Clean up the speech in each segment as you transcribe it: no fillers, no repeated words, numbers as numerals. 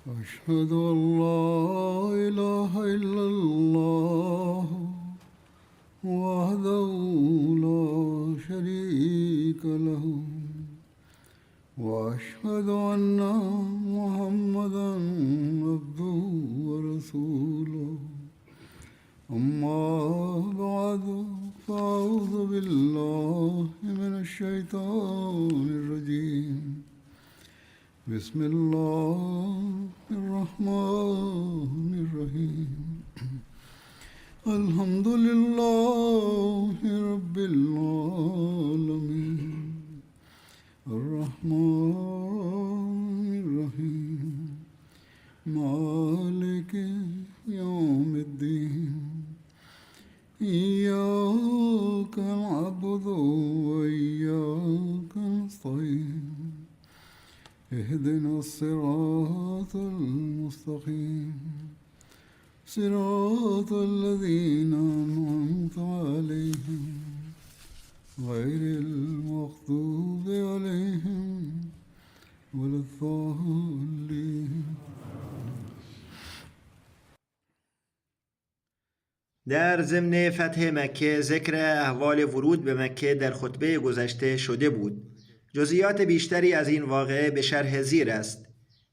أشهد أن لا إله إلا الله وحده لا شريك له وأشهد أن محمدا عبده ورسوله أما بعد فأعوذ بالله من الشيطان الرجيم بسم الله الرحمن الرحيم الحمد لله رب العالمين الرحمن الرحيم مالك يوم الدين إياك نعبد وإياك نستعين اهدنا الصراط المستقيم صراط الذين أنعمت عليهم غير المغضوب عليهم ولا الضالين. در ضمن فتح مکه ذکر احوال ورود به مکه در خطبه گذشته شده بود. جزئیات بیشتری از این واقعه به شرح زیر است.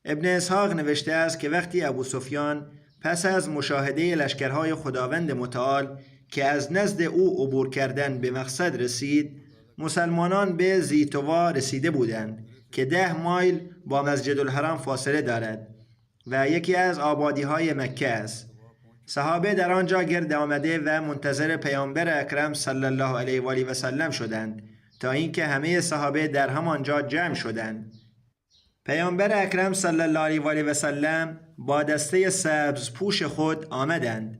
ابن اسحاق نوشته است که وقتی ابوسفیان پس از مشاهده لشکرهای خداوند متعال که از نزد او عبور کردن به مقصد رسید، مسلمانان به زیتوا رسیده بودند که 10 مایل با مسجد الحرام فاصله دارد و یکی از آبادی‌های مکه است. صحابه در آنجا گرد آمده و منتظر پیامبر اکرم صلی الله علیه و آله و سلم شدند تا اینکه همه صحابه در همانجا جمع شدند. پیامبر اکرم صلی الله علیه و آله و سلم با دسته سبز پوش خود آمدند.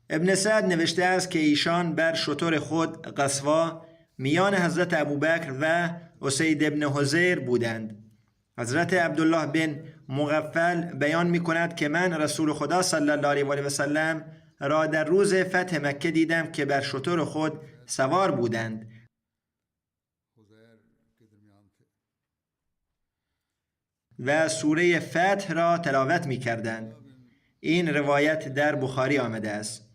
ابن سعد نوشته است که ایشان بر شتر خود قصوا میان حضرت ابوبکر و اسید ابن حضیر بودند. حضرت عبدالله بن مغفل بیان می کند که من رسول خدا صلی الله علیه و آله و سلم را در روز فتح مکه دیدم که بر شتر خود سوار بودند و سوره فتح را تلاوت می کردند. این روایت در بخاری آمده است.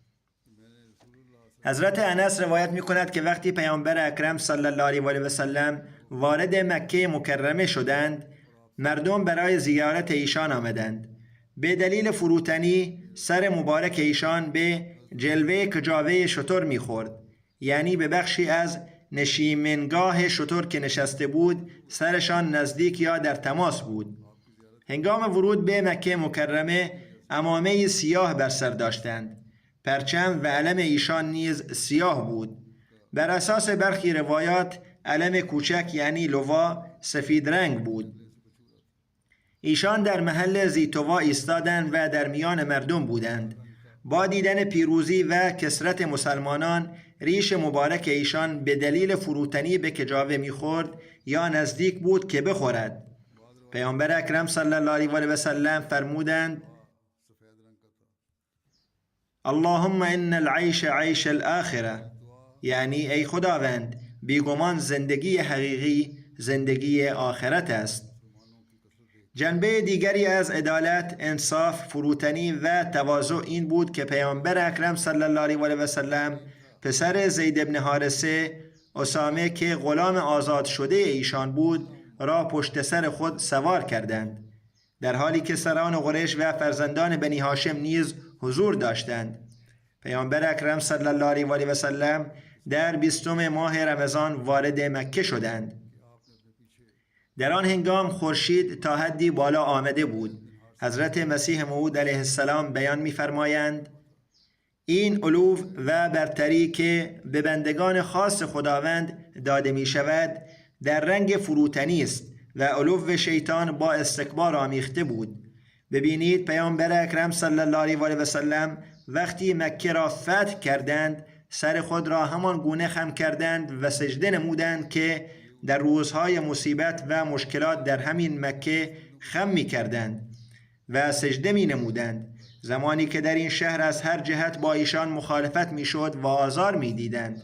حضرت انس روایت می کند که وقتی پیامبر اکرم صلی الله علیه و آله و سلم وارد مکه مکرمه شدند، مردم برای زیارت ایشان آمدند. به دلیل فروتنی سر مبارک ایشان به جلوه کجاوه شتر می خورد، یعنی به بخشی از نشیمنگاه شتر که نشسته بود سرشان نزدیک یا در تماس بود. هنگام ورود به مکه مکرمه عمامه سیاه بر سر داشتند. پرچم و علم ایشان نیز سیاه بود. بر اساس برخی روایات علم کوچک یعنی لوا سفید رنگ بود. ایشان در محل زیتوا ایستادند و در میان مردم بودند. با دیدن پیروزی و کثرت مسلمانان ریش مبارک ایشان به دلیل فروتنی به کجاوه میخورد یا نزدیک بود که بخورد. پیامبر اکرم صلی الله علیه و آله و سلم فرمودند: اللهم ان العیش عیش الاخره، یعنی ای خداوند بیگمان زندگی حقیقی زندگی آخرت است. جنبه دیگری از عدالت، انصاف، فروتنی و تواضع این بود که پیامبر اکرم صلی الله علیه و آله و سلم پسر زید بن حارثه اسامه که غلام آزاد شده ایشان بود را پشت سر خود سوار کردند، در حالی که سران قریش و فرزندان بنی هاشم نیز حضور داشتند. پیامبر اکرم صلی الله علیه و آله و سلم در 20 ماه رمضان وارد مکه شدند. در آن هنگام خورشید تا حدی بالا آمده بود. حضرت مسیح موعود علیه السلام بیان می‌فرمایند: این علو و برتری که به بندگان خاص خداوند داده می شود در رنگ فروتنی است و علو شیطان با استکبار آمیخته بود. ببینید پیامبر اکرم صلی الله علیه و آله و سلم وقتی مکه را فتح کردند سر خود را همان گونه خم کردند و سجده نمودند که در روزهای مصیبت و مشکلات در همین مکه خم می کردند و سجده می نمودند، زمانی که در این شهر از هر جهت با ایشان مخالفت می شد و آزار می دیدند.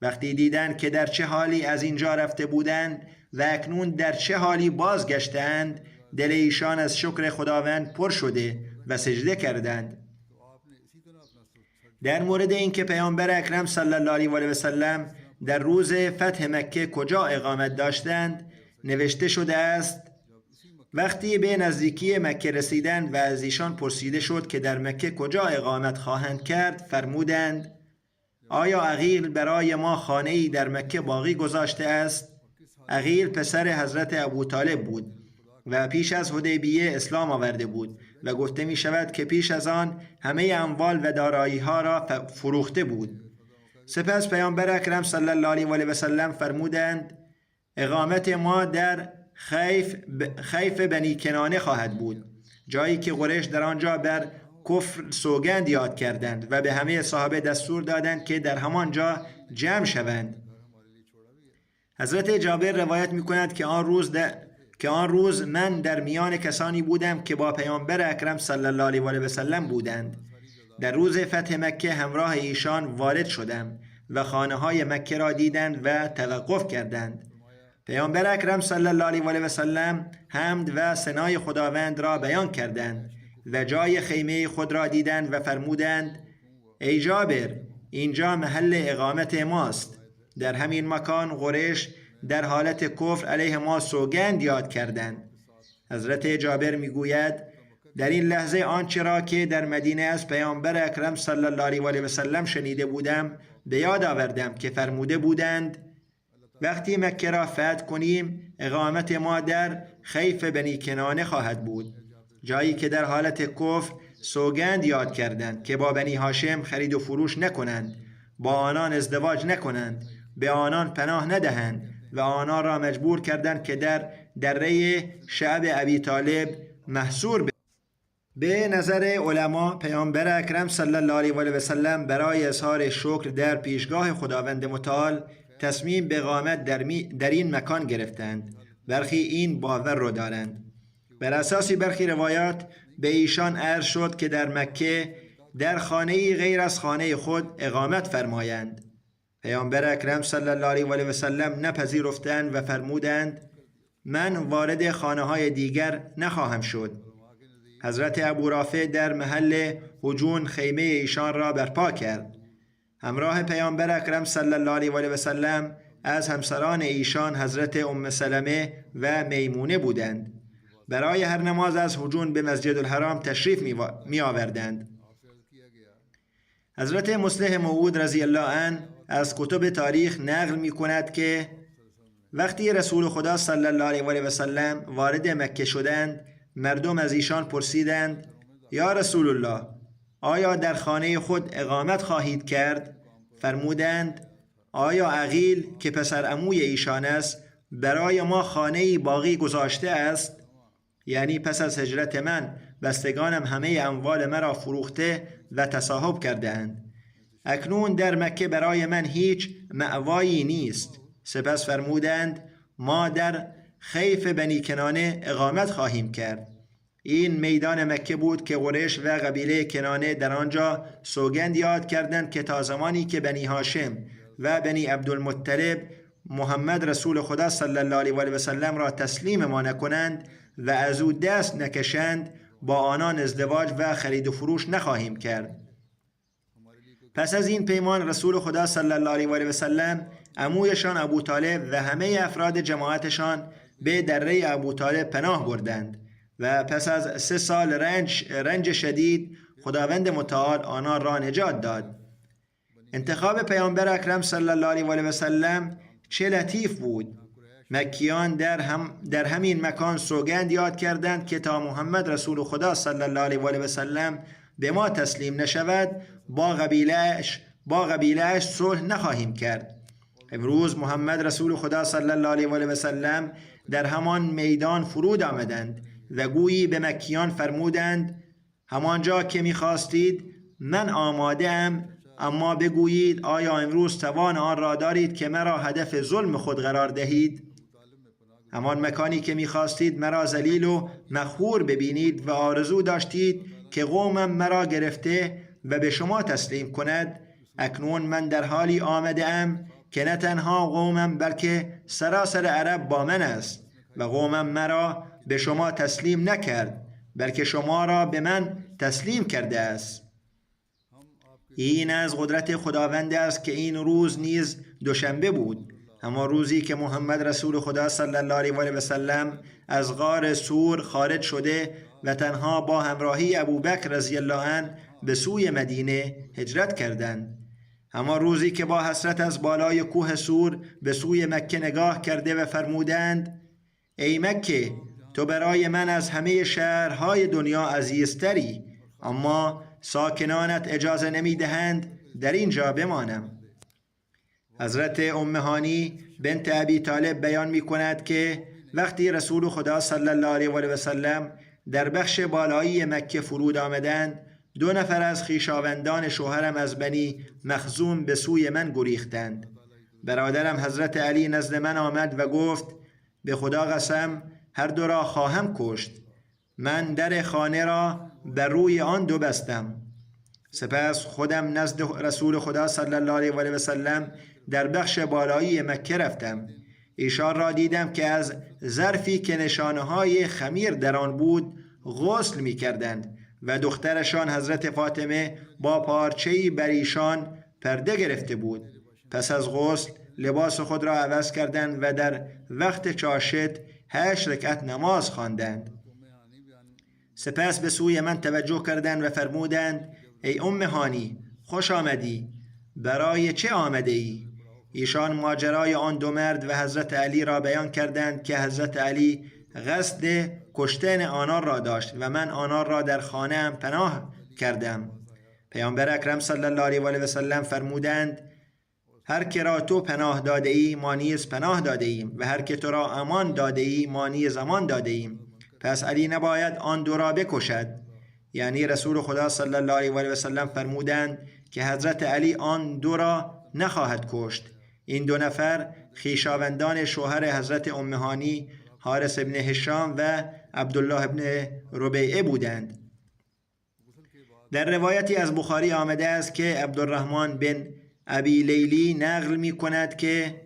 وقتی دیدند که در چه حالی از اینجا رفته بودند و اکنون در چه حالی بازگشتند، دل ایشان از شکر خداوند پر شده و سجده کردند. در مورد اینکه پیامبر اکرم صلی الله علیه و سلم در روز فتح مکه کجا اقامت داشتند نوشته شده است: وقتی به نزدیکی مکه رسیدند و از ایشان پرسیده شد که در مکه کجا اقامت خواهند کرد، فرمودند: آیا عقیل برای ما خانه‌ای در مکه باقی گذاشته است؟ عقیل پسر حضرت ابوطالب بود و پیش از حدیبیه اسلام آورده بود و گفته می شود که پیش از آن همه اموال و دارایی ها را فروخته بود. سپس پیامبر اکرم صلی الله علیه و سلم فرمودند: اقامت ما در خیف بنی کنانه خواهد بود، جایی که قریش در آنجا بر کفر سوگند یاد کردند و به همه صحابه دستور دادند که در همان جا جمع شوند. حضرت جابر روایت می کند که آن روز من در میان کسانی بودم که با پیامبر اکرم صلی الله علیه و سلم بودند. در روز فتح مکه همراه ایشان وارد شدم و خانه های مکه را دیدند و توقف کردند. پیامبر اکرم صلی الله علیه و سلم حمد و ثنای خداوند را بیان کردند و جای خیمه خود را دیدند و فرمودند: ای جابر، اینجا محل اقامت ماست. در همین مکان قریش در حالت کفر علیه ما سوگند یاد کردند. حضرت جابر میگوید: در این لحظه آنچه را که در مدینه از پیامبر اکرم صلی الله علیه و سلم شنیده بودم به یاد آوردم که فرموده بودند: وقتی مکه را فتح کنیم اقامت ما در خیف بنی کنانه خواهد بود، جایی که در حالت کفر سوگند یاد کردند که با بنی هاشم خرید و فروش نکنند، با آنان ازدواج نکنند، به آنان پناه ندهند و آنان را مجبور کردند که در دره شعب ابی طالب محصور به نظر علما پیامبر اکرم صلی الله علیه و سلم برای اظهار شکر در پیشگاه خداوند متعال تصمیم به اقامت در این مکان گرفتند. برخی این باور را دارند. بر اساس برخی روایات به ایشان عرض شد که در مکه در خانه‌ای غیر از خانه خود اقامت فرمایند. پیامبر اکرم صلی الله علیه و سلم نپذیرفتند و فرمودند: من وارد خانه‌های دیگر نخواهم شد. حضرت ابو رافع در محل هجون خیمه ایشان را برپا کرد. همراه پیامبر اکرم صلی الله علیه و سلم از همسران ایشان حضرت ام سلمه و میمونه بودند. برای هر نماز از هجون به مسجد الحرام تشریف می آوردند. حضرت مصلح موعود رضی الله عنه از کتب تاریخ نقل می کند که وقتی رسول خدا صلی الله علیه و سلم وارد مکه شدند، مردم از ایشان پرسیدند: یا رسول الله، آیا در خانه خود اقامت خواهید کرد؟ فرمودند: آیا عقیل که پسر عموی ایشان است برای ما خانه‌ای باقی گذاشته است؟ یعنی پس از هجرت من بستگانم همه اموال مرا فروخته و تصاحب کرده‌اند. اکنون در مکه برای من هیچ مأوایی نیست. سپس فرمودند: ما در خیف بنی کنانه اقامت خواهیم کرد. این میدان مکه بود که قریش و قبیله کنانه در آنجا سوگند یاد کردند که تا زمانی که بنی هاشم و بنی عبدالمطلب محمد رسول خدا صلی الله علیه و سلم را تسلیم ما نکنند و از او دست نکشند، با آنان ازدواج و خرید و فروش نخواهیم کرد. پس از این پیمان رسول خدا صلی الله علیه و سلم عمویشان ابو طالب و همه افراد جماعتشان به دره ابو طالب پناه بردند و پس از 3 سال رنج شدید خداوند متعال آنان را نجات داد. انتخاب پیامبر اکرم صلی الله علیه و سلم چه لطیف بود. مکیان در همین مکان سوگند یاد کردند که تا محمد رسول خدا صلی الله علیه و سلم به ما تسلیم نشود با قبیله‌اش صلح نخواهیم کرد. امروز محمد رسول خدا صلی الله علیه و سلم در همان میدان فرود آمدند و گویی به مکیان فرمودند: همانجا که می‌خواستید من آماده ام، اما بگویید آیا امروز توان آن را دارید که مرا هدف ظلم خود قرار دهید؟ همان مکانی که می‌خواستید مرا ذلیل و مقهور ببینید و آرزو داشتید که قومم مرا گرفته و به شما تسلیم کند، اکنون من در حالی آمده ام که نه تنها قومم بلکه سراسر عرب با من است و قومم مرا به شما تسلیم نکرد، بلکه شما را به من تسلیم کرده است. این از قدرت خداوند است که این روز نیز دوشنبه بود، اما روزی که محمد رسول خدا صلی الله علیه و سلم از غار سور خارج شده و تنها با همراهی ابوبکر رضی الله عنه به سوی مدینه هجرت کردند. اما روزی که با حسرت از بالای کوه سور به سوی مکه نگاه کرده و فرمودند: ای مکه، تو برای من از همه شهرهای دنیا عزیزتری، اما ساکنانت اجازه نمیدهند در اینجا بمانم. حضرت ام هانی بنت ابی طالب بیان می کند که وقتی رسول خدا صلی الله علیه و سلم در بخش بالایی مکه فرود آمدند، 2 نفر از خویشاوندان شوهرم از بنی مخزوم به سوی من گریختند. برادرم حضرت علی نزد من آمد و گفت: به خدا قسم هر 2 را خواهم کشت. من در خانه را بر روی آن 2 بستم. سپس خودم نزد رسول خدا صلی الله علیه و سلم در بخش بالایی مکه رفتم. ایشان را دیدم که از ظرفی که نشانه‌های خمیر در آن بود غسل می کردند و دخترشان حضرت فاطمه با پارچه‌ای بر ایشان پرده گرفته بود. پس از غسل لباس خود را عوض کردند و در وقت چاشت 8 رکعت نماز خواندند. سپس به سوی من توجه کردند و فرمودند: ای ام هانی، خوش آمدی. برای چه آمده ای؟ ایشان ماجرای آن 2 مرد و حضرت علی را بیان کردند که حضرت علی قصد کشتن آنان را داشت و من آنان را در خانه‌ام پناه کردم. پیامبر اکرم صلی الله علیه و سلم فرمودند: هر که را تو پناه داده ای ما نیز پناه داده ایم و هر که تو را امان داده ای ما نیز امان داده ایم. پس علی نباید آن 2 را بکشد. یعنی رسول خدا صلی الله علیه و سلم فرمودند که حضرت علی آن 2 را نخواهد کشت. این 2 نفر خویشاوندان شوهر حضرت ام هانی، حارث ابن هشام و عبدالله ابن ربیعه بودند. در روایتی از بخاری آمده است که عبدالرحمن بن ابی لیلی نقل می کند که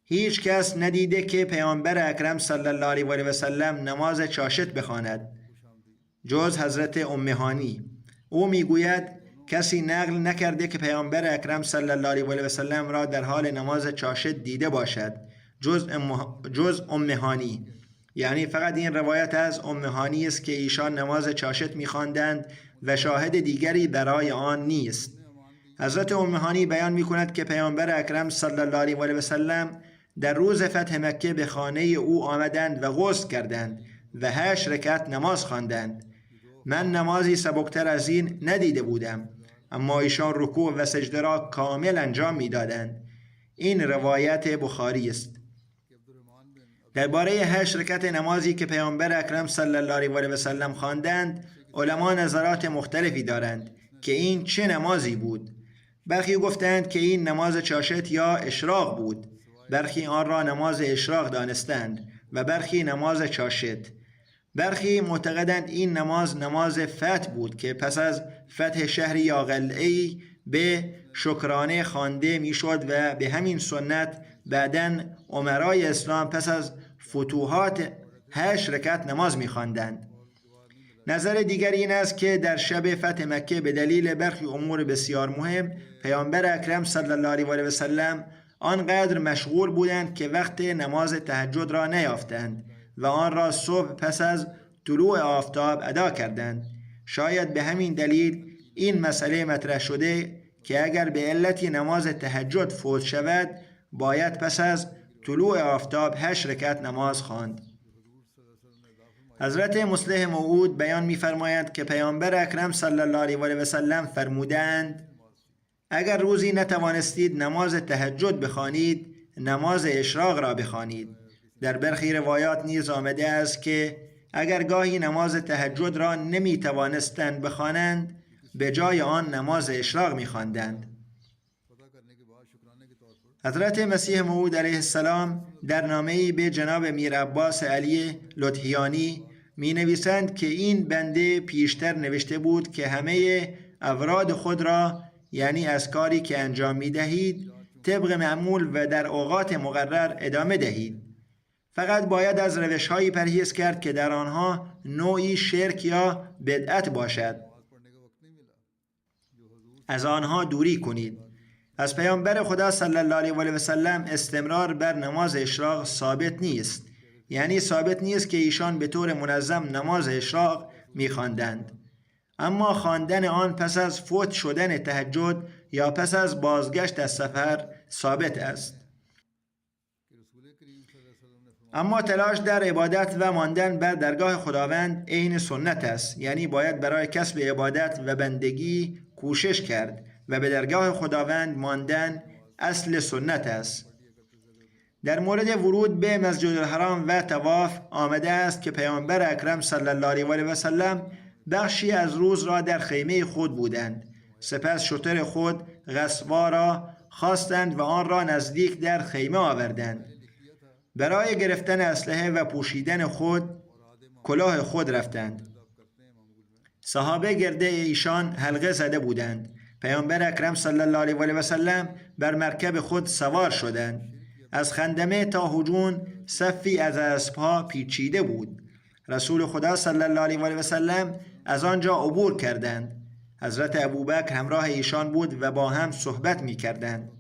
هیچ کس ندیده که پیامبر اکرم صلی الله علیه و سلم نماز چاشت بخواند جز حضرت ام هانی. او می گوید کسی نقل نکرده که پیامبر اکرم صلی الله علیه و سلم را در حال نماز چاشت دیده باشد جز ام هانی. یعنی فقط این روایت از ام هانی است که ایشان نماز چاشت می‌خواندند و شاهد دیگری برای آن نیست. حضرت ام هانی بیان می‌کند که پیامبر اکرم صلی الله علیه و سلم در روز فتح مکه به خانه او آمدند و غسل کردند و 8 رکعت نماز خواندند. من نمازی سبکتر از این ندیده بودم، اما ایشان رکوع و سجده را کامل انجام می‌دادند. این روایت بخاری است. درباره 8 رکعت نمازی که پیامبر اکرم صلی الله علیه و سلم خواندند، علما نظرات مختلفی دارند که این چه نمازی بود. برخی گفتند که این نماز چاشت یا اشراق بود، برخی آن را نماز اشراق دانستند و برخی نماز چاشت. برخی معتقدند این نماز فتح بود که پس از فتح شهری یا قلعه‌ای به شکرانه خوانده میشد و به همین سنت بعداً امرای اسلام پس از فتوحات 8 رکعت نماز می‌خواندند. نظر دیگر این است که در شب فتح مکه به دلیل برخی امور بسیار مهم پیامبر اکرم صلی الله علیه و سلم آنقدر مشغول بودند که وقت نماز تهجد را نیافتند و آن را صبح پس از طلوع آفتاب ادا کردند. شاید به همین دلیل این مسئله مطرح شده که اگر به علتی نماز تهجد فوت شود باید پس از طلوع آفتاب 8 رکعت نماز خواند. حضرت مصلح موعود بیان می‌فرمایند که پیامبر اکرم صلی الله علیه و سلم فرمودند: اگر روزی نتوانستید نماز تهجد بخوانید، نماز اشراق را بخوانید. در برخی روایات نیز آمده است که اگر گاهی نماز تهجد را نمی‌توانستند بخوانند، به جای آن نماز اشراق می‌خواندند. حضرت مسیح موعود علیه السلام در نامه‌ای به جناب میر عباس علی لطحیانی می نویسند که این بنده پیشتر نوشته بود که همه اوراد خود را، یعنی اذکاری که انجام می دهید، طبق معمول و در اوقات مقرر ادامه دهید. فقط باید از روش‌هایی پرهیز کرد که در آنها نوعی شرک یا بدعت باشد. از آنها دوری کنید. از پیامبر خدا صلی الله علیه و سلم استمرار بر نماز اشراق ثابت نیست. یعنی ثابت نیست که ایشان به طور منظم نماز اشراق می‌خواندند. اما خواندن آن پس از فوت شدن تهجد یا پس از بازگشت از سفر ثابت است. اما تلاش در عبادت و ماندن بر درگاه خداوند عین سنت است. یعنی باید برای کسب عبادت و بندگی کوشش کرد و به درگاه خداوند ماندن اصل سنت است. در مورد ورود به مسجد الحرام و طواف آمده است که پیامبر اکرم صلی الله علیه و سلم بخشی از روز را در خیمه خود بودند. سپس شتر خود غصبا را خواستند و آن را نزدیک در خیمه آوردند. برای گرفتن اسلحه و پوشیدن خود کلاه خود رفتند. صحابه گرد ایشان حلقه زده بودند. پیامبر اکرم صلی الله علیه و سلم بر مرکب خود سوار شدند. از خندمه تا هجون صفی از اسبها پیچیده بود. رسول خدا صلی الله علیه و سلم از آنجا عبور کردند. حضرت ابوبکر همراه ایشان بود و با هم صحبت می کردند.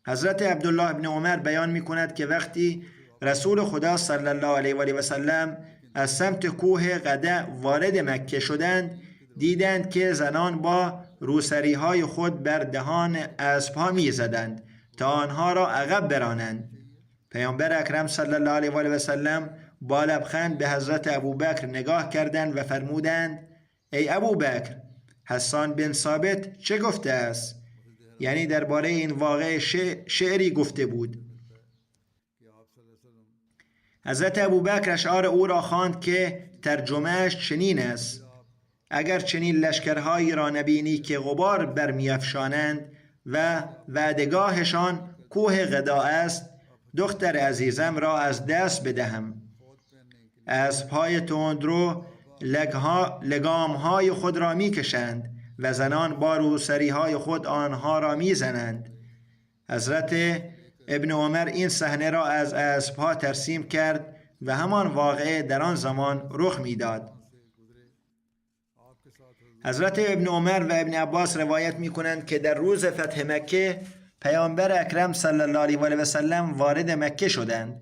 حضرت عبدالله ابن عمر بیان می کند که وقتی رسول خدا صلی الله علیه و سلم از سمت کوه قدع وارد مکه شدند، دیدند که زنان با روسری های خود بر دهان اسبها می زدند تا آنها را عقب برانند. پیامبر اکرم صلی الله علیه و سلم با لبخند به حضرت ابوبکر نگاه کردند و فرمودند: ای ابوبکر، حسان بن ثابت چه گفته است؟ یعنی درباره این واقعه شعری گفته بود. حضرت ابوبکر اشعار او را خواند که ترجمهش چنین است: اگر چنین لشکرهایی را نبینی که غبار برمیافشانند و وعدگاهشان کوه قدع است، دختر عزیزم را از دست بدهم. اسب‌های تندرو لگام‌های خود را می‌کشند و زنان با روسری‌های خود آنها را می‌زنند. حضرت ابن عمر این صحنه را از اسب‌ها ترسیم کرد و همان واقعه در آن زمان رخ می‌داد. حضرت ابن عمر و ابن عباس روایت می‌کنند که در روز فتح مکه پیامبر اکرم صلی الله علیه و سلم وارد مکه شدند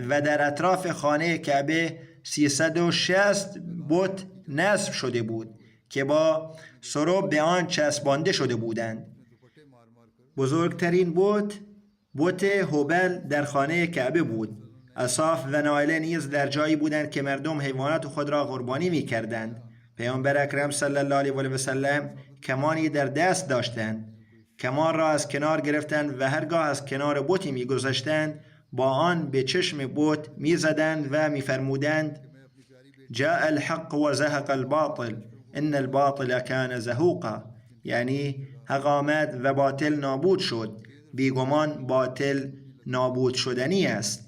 و در اطراف خانه کعبه 360 بت نصب شده بود که با سرب به آن چسبانده شده بودند. بزرگترین بت هبل در خانه کعبه بود. اصاف و نائله نیز در جایی بودند که مردم حیوانات خود را قربانی می کردند. پیامبر اکرم صلی الله علیه و سلم کمانی در دست داشتند. کمان را از کنار گرفتند و هرگاه از کنار بتی می گذشتند با آن به چشم بت می زدند و می فرمودند: جاء الحق و زهق الباطل ان الباطل کان زهوقا. یعنی حق آمد و باطل نابود شد، بیگمان باطل نابود شدنی است.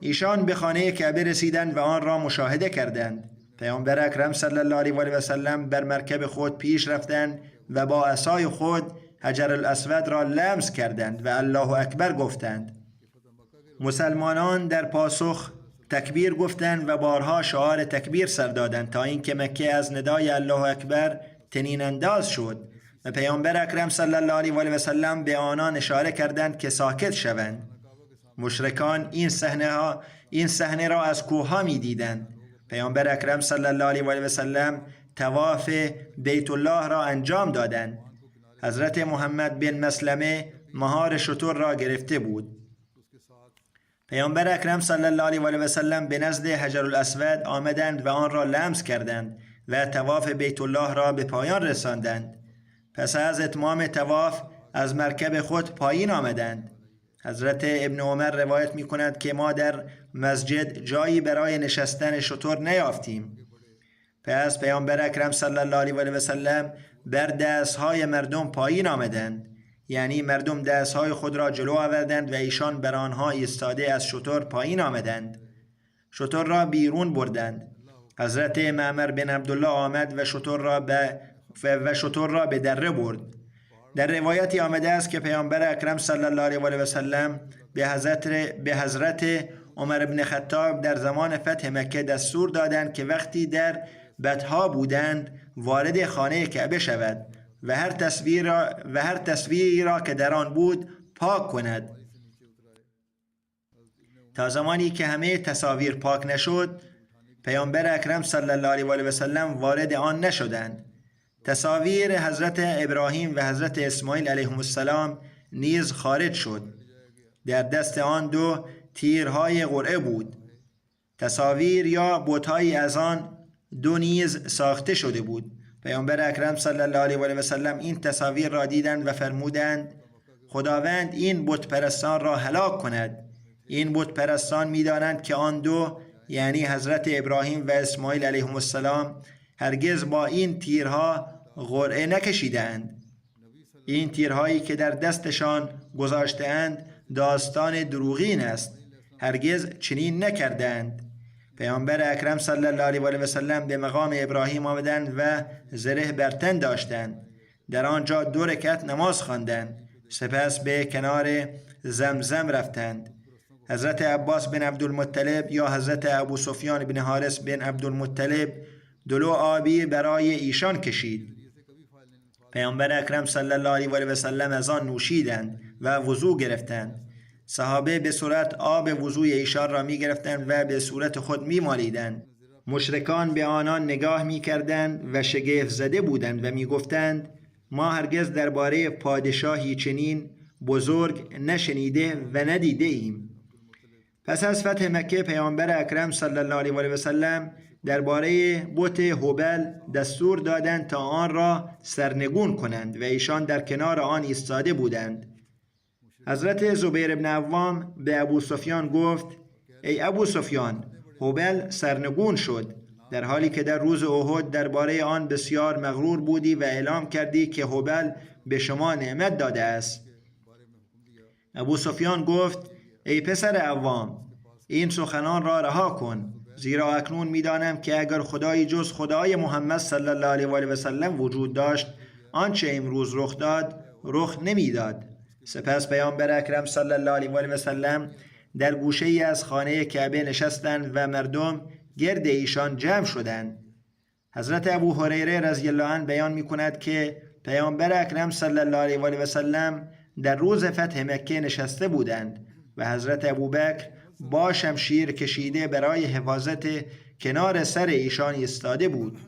ایشان به خانه کعبه رسیدند و آن را مشاهده کردند. پیامبر اکرم صلی الله علیه و سلم بر مرکب خود پیش رفتند و با عصای خود حجر الاسود را لمس کردند و الله اکبر گفتند. مسلمانان در پاسخ تکبیر گفتند و بارها شعار تکبیر سر دادند تا اینکه مکه از ندای الله اکبر طنین انداز شد و پیامبر اکرم صلی الله علیه و سلم به آنان اشاره کردند که ساکت شوند. مشرکان این صحنه را از کوه‌ها می‌دیدند. پیامبر اکرم صلی الله علیه و سلم طواف بیت الله را انجام دادند. حضرت محمد بن مسلمه مهار شتر را گرفته بود. پیامبر اکرم صلی الله علیه و سلم به نزد حجر الاسود آمدند و آن را لمس کردند و طواف بیت الله را به پایان رساندند. پس از اتمام طواف از مرکب خود پایین آمدند. حضرت ابن عمر روایت می کند که ما در مسجد جایی برای نشستن شتر نیافتیم. پس پیامبر اکرم صلی الله علیه و سلم بر دستهای مردم پایین آمدند. یعنی مردم دستهای خود را جلو آوردند و ایشان بر آنها ایستاده از شتر پایین آمدند. شتر را بیرون بردند. حضرت معمر بن عبدالله آمد و شتر را به دره برد. در روایتی آمده است که پیامبر اکرم صلی الله علیه و سلم به حضرت عمر بن خطاب در زمان فتح مکه دستور دادند که وقتی در بطحا بودند وارد خانه کعبه شود و هر تصویری را که در آن بود پاک کند تا زمانی که همه تصاویر پاک نشد پیامبر اکرم صلی الله علیه و سلم وارد آن نشدند. تصاویر حضرت ابراهیم و حضرت اسماعیل علیهم السلام نیز خارج شد. در دست آن دو تیرهای قرعه بود. تصاویر یا بت‌هایی از آن دو نیز ساخته شده بود. پیامبر اکرم صلی الله علیه و سلم این تصاویر را دیدند و فرمودند خداوند این بت پرستان را هلاک کند. این بت پرستان می‌دانند که آن دو یعنی حضرت ابراهیم و اسماعیل علیهم السلام هرگز با این تیرها قرعه نکشیدند. این تیرهایی که در دستشان گذاشته‌اند داستان دروغین است. هرگز چنین نکردند. پیامبر اکرم صلی الله علیه و سلم به مقام ابراهیم آمدند و زره بر تن داشتند. در آنجا 2 رکعت نماز خواندند. سپس به کنار زمزم رفتند. حضرت عباس بن عبدالمطلب یا حضرت ابو سفیان بن حارث بن عبدالمطلب دلو آبی برای ایشان کشید. پیامبر اکرم صلی الله علیه و سلم از آن نوشیدند و وضو گرفتند. صحابه به صورت آب وضوی ایشان را می گرفتند و به صورت خود می مالیدند. مشرکان به آنان نگاه می کردند و شگفت زده بودند و می گفتند ما هرگز درباره پادشاهی چنین بزرگ نشنیده و ندیده ایم. پس از فتح مکه پیامبر اکرم صلی الله علیه و سلم درباره بت هبل دستور دادند تا آن را سرنگون کنند و ایشان در کنار آن ایستاده بودند. حضرت زبیر بن عوام به ابو سفیان گفت ای ابو سفیان هبل سرنگون شد در حالی که در روز احد درباره آن بسیار مغرور بودی و اعلام کردی که هبل به شما نعمت داده است. ابو سفیان گفت ای پسر عوام این سخنان را رها کن زیرا اکنون می‌دانم که اگر خدایی جز خدای محمد صلی الله علیه و سلم وجود داشت آنچه امروز رخ داد رخ نمیداد. سپس پیامبر اکرم صلی الله علیه و سلم در گوشه‌ای از خانه کعبه نشستند و مردم گرد ایشان جمع شدند. حضرت ابو هریره رضی الله عنه بیان می‌کند که پیامبر اکرم صلی الله علیه و سلم در روز فتح مکه نشسته بودند و حضرت ابوبکر با شمشیر کشیده برای حفاظت کنار سر ایشان ایستاده بود.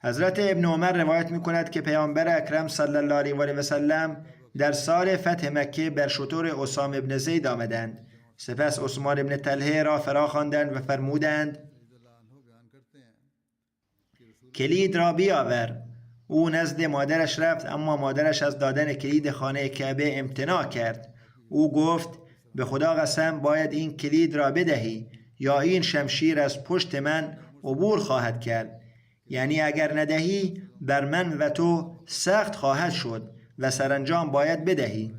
حضرت ابن عمر روایت می‌کند که پیامبر اکرم صلی الله علیه و سلم در سال فتح مکه بر شتر اسامه ابن زید آمدند. سپس عثمان ابن طلحه را فرا خواندند و فرمودند کلید را بیاور. او نزد مادرش رفت اما مادرش از دادن کلید خانه کعبه امتناع کرد. او گفت به خدا قسم باید این کلید را بدهی یا این شمشیر از پشت من عبور خواهد کرد. یعنی اگر ندهی بر من و تو سخت خواهد شد و سرانجام باید بدهی.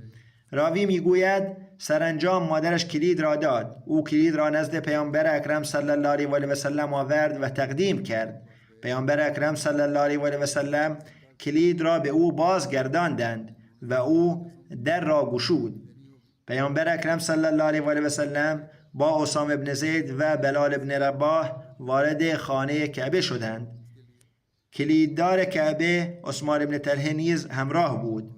راوی میگوید سرانجام مادرش کلید را داد. او کلید را نزد پیامبر اکرم صلی الله علیه و سلم آورد و تقدیم کرد. پیامبر اکرم صلی الله علیه و سلم کلید را به او بازگرداندند و او در را گشود. پیامبر اکرم صلی الله علیه و سلم با اسامه بن زید و بلال بن رباح وارد خانه کعبه شدند. کلیددار کعبه عثمان بن طلحه نیز همراه بود.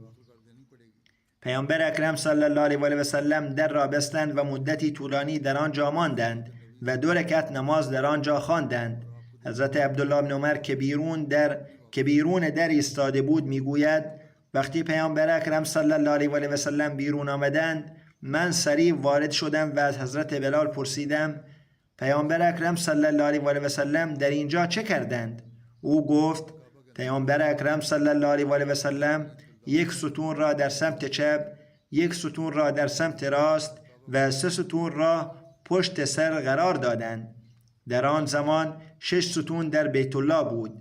پیامبر اکرم صلی الله علیه و سلم در را بستند و مدتی طولانی در آنجا ماندند و 2 رکعت نماز در آنجا خواندند. حضرت عبدالله بن عمر که بیرون در ایستاده بود میگوید وقتی پیامبر اکرم صلی الله علیه و سلم بیرون آمدند من سریع وارد شدم و از حضرت بلال پرسیدم پیامبر اکرم صلی الله علیه و سلم در اینجا چه کردند؟ او گفت پیامبر اکرم صلی الله علیه و سلم 1 ستون را در سمت چپ، 1 ستون را در سمت راست و 3 ستون را پشت سر قرار دادند. در آن زمان 6 ستون در بیت الله بود.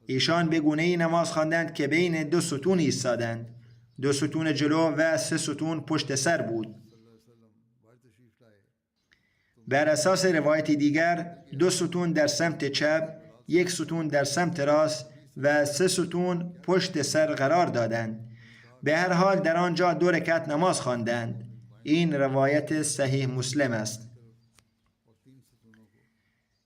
ایشان به گونه‌ای نماز خواندند که بین 2 ستون ایستادند. 2 ستون جلو و 3 ستون پشت سر بود. بر اساس روایتی دیگر 2 ستون در سمت چپ، 1 ستون در سمت راست و 3 ستون پشت سر قرار دادند. به هر حال در آنجا 2 رکعت نماز خواندند. این روایت صحیح مسلم است.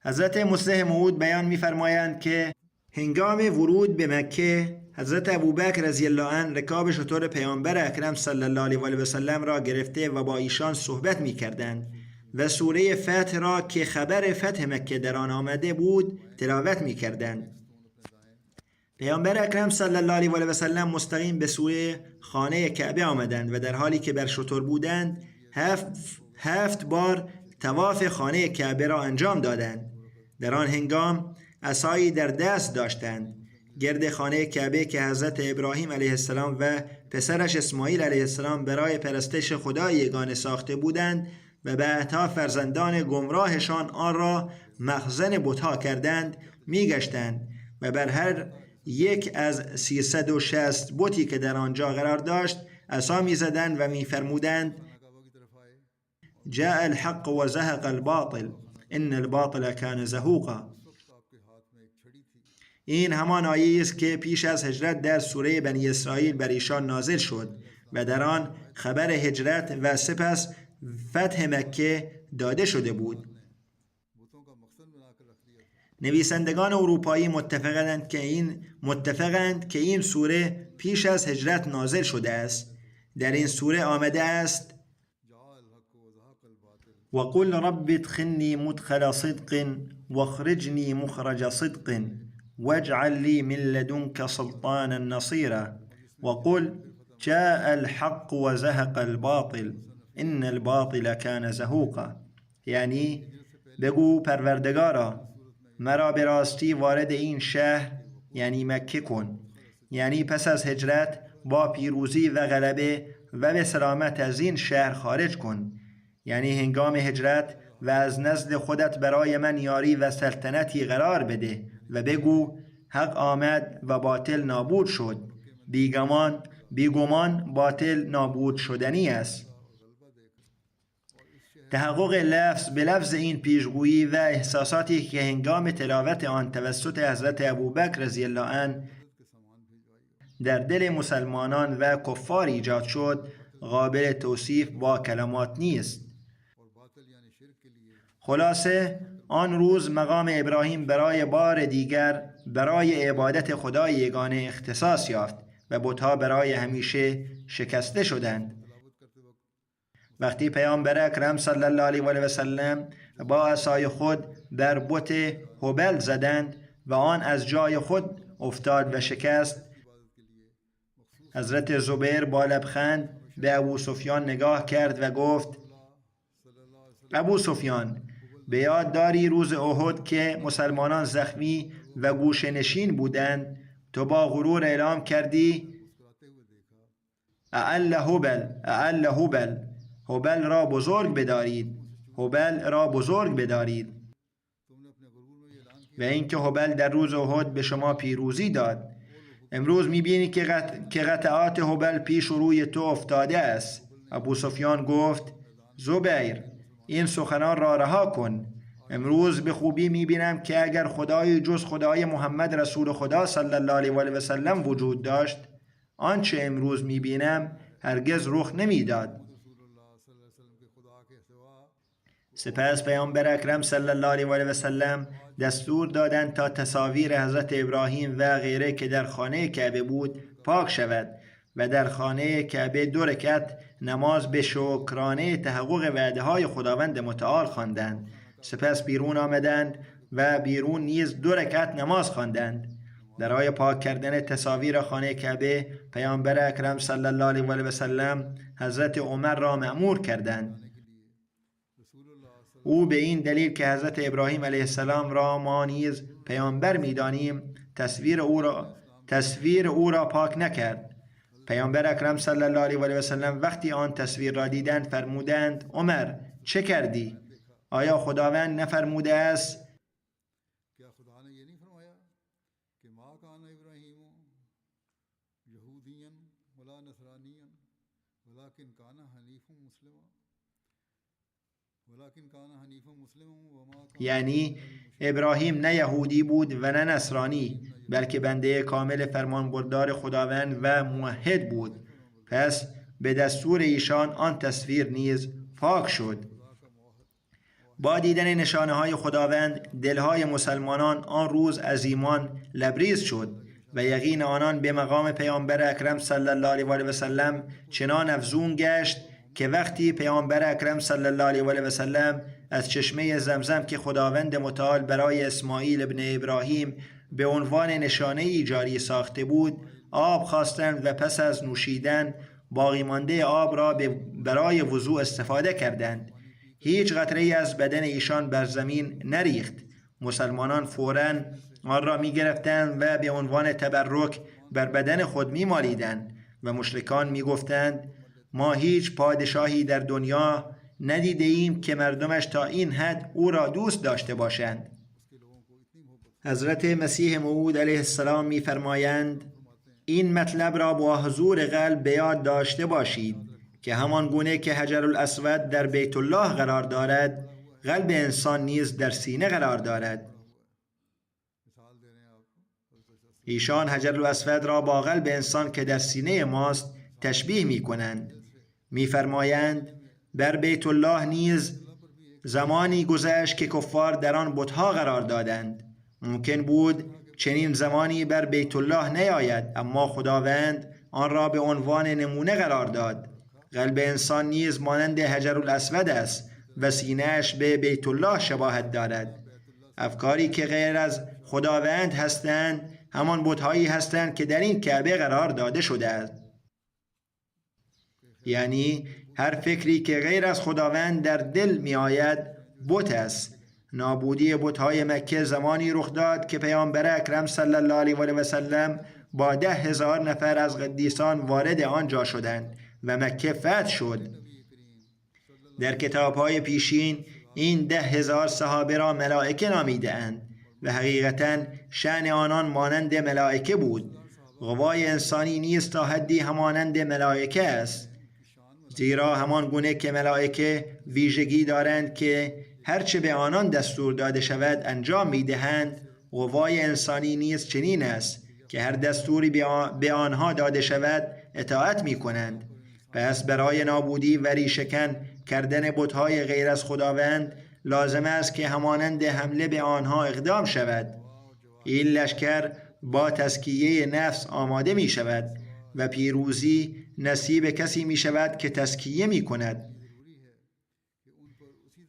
حضرت مصلح موعود بیان می‌فرمایند که هنگام ورود به مکه حضرت ابوبکر رضی الله عنه رکاب شتر پیامبر اکرم صلی الله علیه و سلم را گرفته و با ایشان صحبت می‌کردند و سوره فتح را که خبر فتح مکه در آن آمده بود تلاوت می‌کردند. پیامبر اکرم صلی الله علیه و سلم مستقیم به سوی خانه کعبه آمدند و در حالی که بر شتر بودند 7 بار طواف خانه کعبه را انجام دادند. در آن هنگام عصایی در دست داشتند. گرد خانه کعبه که حضرت ابراهیم علیه السلام و پسرش اسماعیل علیه السلام برای پرستش خدای یگانه ساخته بودند و بعدها فرزندان گمراهشان آن را مخزن بت‌ها کردند میگشتند و بر هر یک از 360 بتی که در آنجا قرار داشت عصا میزدند و میفرمودند جاء الحق و زهق الباطل ان الباطل کان زهوقا. این همان آیه است که پیش از هجرت در سوره بنی اسرائیل بر ایشان نازل شد و در آن خبر هجرت و سپس فتح مکه داده شده بود. نویسندگان اروپایی متفقند که این سوره پیش از هجرت نازل شده است. در این سوره آمده است وقل رب ادخلني مدخل صدق واخرجني مخرج صدق واجعل لي من لدنك سلطانا نصيرا وقل جاء الحق وزهق الباطل ان الباطل كان زهوقا. یعنی بگو پروردگارا مرا به راستی وارد این شهر یعنی مکه کن، یعنی پس از هجرت با پیروزی و غلبه و به سلامت از این شهر خارج کن، یعنی هنگام هجرت و از نزد خودت برای من یاری و سلطنتی قرار بده و بگو حق آمد و باطل نابود شد، بیگمان باطل نابود شدنی است. تحقق لفظ به لفظ این پیشگویی و احساساتی که هنگام تلاوت آن توسط حضرت ابوبکر رضی الله عنه در دل مسلمانان و کفار ایجاد شد قابل توصیف با کلمات نیست. خلاصه آن روز مقام ابراهیم برای بار دیگر برای عبادت خدای یگانه اختصاص یافت و بت‌ها برای همیشه شکسته شدند. وقتی پیامبر اکرم صلی الله علیه و سلم با عصای خود بر بت هبل زدند و آن از جای خود افتاد و شکست، حضرت زبیر با لبخند به ابو سفیان نگاه کرد و گفت ابو سفیان به یاد داری روز احد که مسلمانان زخمی و گوشه نشین بودند تو با غرور اعلام کردی اعل هبل هبل را بزرگ بدارید و اینکه هبل در روز احد به شما پیروزی داد. امروز میبینی که قطعات هبل پیش و روی تو افتاده است. ابو سفیان گفت زبیر این سخنان را رها کن. امروز به خوبی میبینم که اگر خدای جز خدای محمد رسول خدا صلی الله علیه و سلم وجود داشت آنچه امروز میبینم هرگز رخ نمیداد. سپس پیامبر اکرم صلی الله علیه و سلم دستور دادند تا تصاویر حضرت ابراهیم و غیره که در خانه کعبه بود پاک شود و در خانه کعبه 2 رکعت نماز به شکرانه تحقق وعده های خداوند متعال خواندند. سپس بیرون آمدند و بیرون نیز 2 رکعت نماز خواندند. برای پاک کردن تصاویر خانه کعبه پیامبر اکرم صلی الله علیه و سلم حضرت عمر را مأمور کردند. او به این دلیل که حضرت ابراهیم علیه السلام را ما نیز پیامبر می‌دانیم تصویر او را پاک نکرد. پیامبر اکرم صلی الله علیه و سلم وقتی آن تصویر را دیدند فرمودند عمر چه کردی؟ آیا خداوند نفرموده است یعنی ابراهیم نه یهودی بود و نه نصرانی بلکه بنده کامل فرمانبردار خداوند و موحد بود. پس به دستور ایشان آن تصویر نیز پاک شد. با دیدن نشانه های خداوند دلهای مسلمانان آن روز از ایمان لبریز شد و یقین آنان به مقام پیامبر اکرم صلی الله علیه و آله و سلم چنان افزون گشت که وقتی پیامبر اکرم صلی الله علیه و آله و سلم از چشمه زمزم که خداوند متعال برای اسماعیل ابن ابراهیم به عنوان نشانه جاری ساخته بود آب خواستند و پس از نوشیدن باقی مانده آب را برای وضوء استفاده کردند. هیچ قطره‌ای از بدن ایشان بر زمین نریخت. مسلمانان فوراً آن را می گرفتند و به عنوان تبرک بر بدن خود می مالیدند و مشرکان می گفتند ما هیچ پادشاهی در دنیا ندیده ایم که مردمش تا این حد او را دوست داشته باشند. حضرت مسیح موعود علیه السلام می فرمایند این مطلب را با حضور قلب به یاد داشته باشید که همان گونه که حجر الاسود در بیت الله قرار دارد قلب انسان نیز در سینه قرار دارد. ایشان حجر الاسود را با قلب انسان که در سینه ماست تشبیه می کنند. می فرمایند بر بیت الله نیز زمانی گذشت که کفار در آن بتها قرار دادند. ممکن بود چنین زمانی بر بیت الله نیاید، اما خداوند آن را به عنوان نمونه قرار داد. قلب انسان نیز مانند حجر الاسود است و سینه‌اش به بیت الله شباهت دارد. افکاری که غیر از خداوند هستند همان بت‌هایی هستند که در این کعبه قرار داده شده است. یعنی هر فکری که غیر از خداوند در دل می آید بت است. نابودی بت‌های مکه زمانی رخ داد که پیامبر اکرم صلی الله علیه و آله و سلم با 10,000 نفر از قدیسان وارد آنجا شدند و مکه فتح شد. در کتاب‌های پیشین این 10,000 صحابه را ملائکه نامیده اند و حقیقتاً شأن آنان مانند ملائکه بود. قوای انسانی نیز تا حدی همانند ملائکه است، زیرا همان گونه که ملائکه ویژگی دارند که هرچه به آنان دستور داده شود انجام می‌دهند، قوای انسانی نیز چنین است که هر دستوری به آنها داده شود اطاعت می‌کنند. پس برای نابودی و ریشه‌کن کردن بت‌های غیر از خداوند لازم است که همانند حمله به آنها اقدام شود. این لشکر با تزکیه نفس آماده می شود و پیروزی نصیب کسی می شود که تزکیه می کند.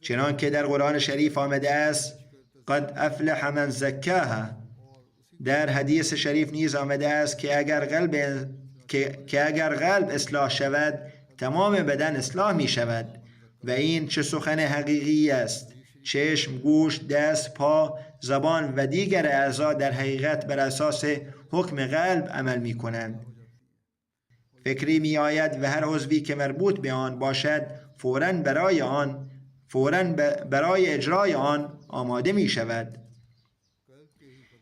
چنان که در قرآن شریف آمده است قد افلح من زکاها. در حدیث شریف نیز آمده است که اگر قلب اصلاح شود تمام بدن اصلاح می شود. و این چه سخن حقیقی است. چشم، گوش، دست، پا، زبان و دیگر اعضا در حقیقت بر اساس حکم قلب عمل می کنند. فکری می آید و هر عضوی که مربوط به آن باشد فوراً برای اجرای آن آماده می شود.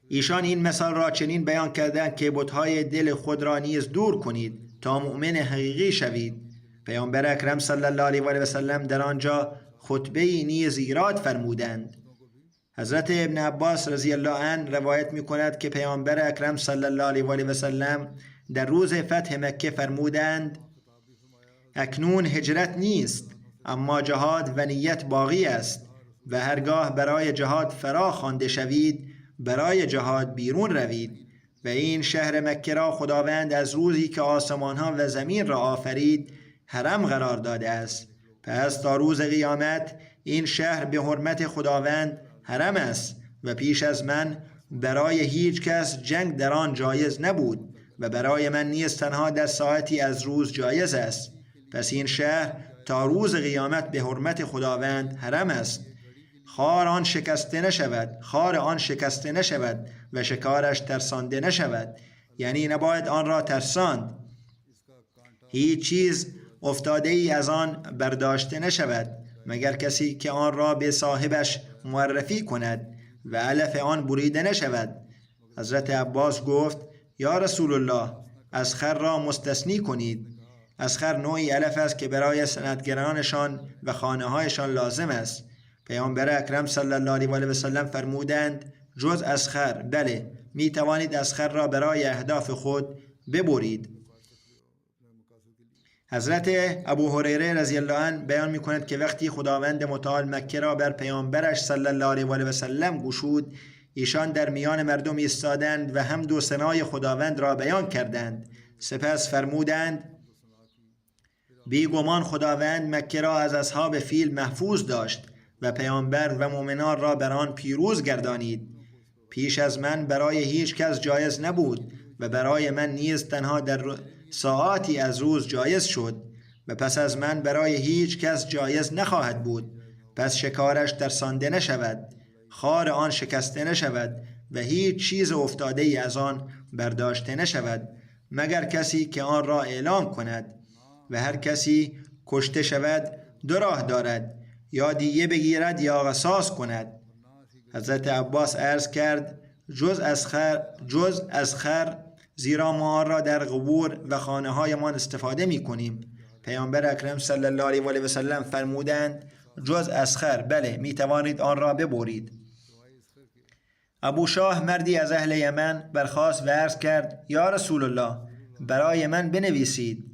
ایشان این مثال را چنین بیان کردند که بت‌های دل خود را نیز دور کنید تا مؤمن حقیقی شوید. پیامبر اکرم صلی الله علیه و آله و سلم در آنجا خطبه‌ای نیز ایراد فرمودند. حضرت ابن عباس رضی الله عنه روایت می کند که پیامبر اکرم صلی الله علیه و آله و سلم در روز فتح مکه فرمودند اکنون هجرت نیست، اما جهاد و نیت باقی است و هرگاه برای جهاد فرا خوانده شوید برای جهاد بیرون روید. و این شهر مکه را خداوند از روزی که آسمانها و زمین را آفرید حرم قرار داده است. پس تا روز قیامت این شهر به حرمت خداوند حرم است و پیش از من برای هیچ کس جنگ در آن جایز نبود و برای من نیز تنها در ساعتی از روز جایز است. پس این شهر تا روز قیامت به حرمت خداوند حرم است. خار آن شکسته نشود و شکارش ترسانده نشود، یعنی نباید آن را ترساند. هیچ چیز افتاده ای از آن برداشته نشود مگر کسی که آن را به صاحبش معرفی کند و علف آن بریده نشود. حضرت عباس گفت یا رسول الله از خر را مستثنی کنید. از خر نوعی علف است که برای صنعتگرانشان و خانه هایشان لازم است. پیامبر اکرم صلی الله علیه و آله و سلم فرمودند جز از خر، بله می توانید از خر را برای اهداف خود ببرید. حضرت ابو هریره رضی الله عنه بیان می کند که وقتی خداوند متعال مکه را بر پیامبرش صلی الله علیه و سلم گشود، ایشان در میان مردم ایستادند و حمد و ثنای خداوند را بیان کردند. سپس فرمودند: بیگمان خداوند مکه را از اصحاب فیل محفوظ داشت و پیامبر و مؤمنان را بر آن پیروز گردانید. پیش از من برای هیچ کس جایز نبود و برای من نیز تنها در ساعاتی از روز جایز شد و پس از من برای هیچ کس جایز نخواهد بود. پس شکارش ترسانده نشود، خار آن شکسته نشود و هیچ چیز افتاده ای از آن برداشته نشود مگر کسی که آن را اعلام کند. و هر کسی کشته شود دو راه دارد، یا دیه بگیرد یا قصاص کند. حضرت عباس عرض کرد: جز از خر، زیرا ما آن را در قبور و خانه هایمان استفاده می کنیم. پیامبر اکرم صلی الله علیه و سلم فرمودند: جز از خر، بله، می توانید آن را ببرید. ابو شاه مردی از اهل یمن برخاست و عرض کرد: یا رسول الله، برای من بنویسید.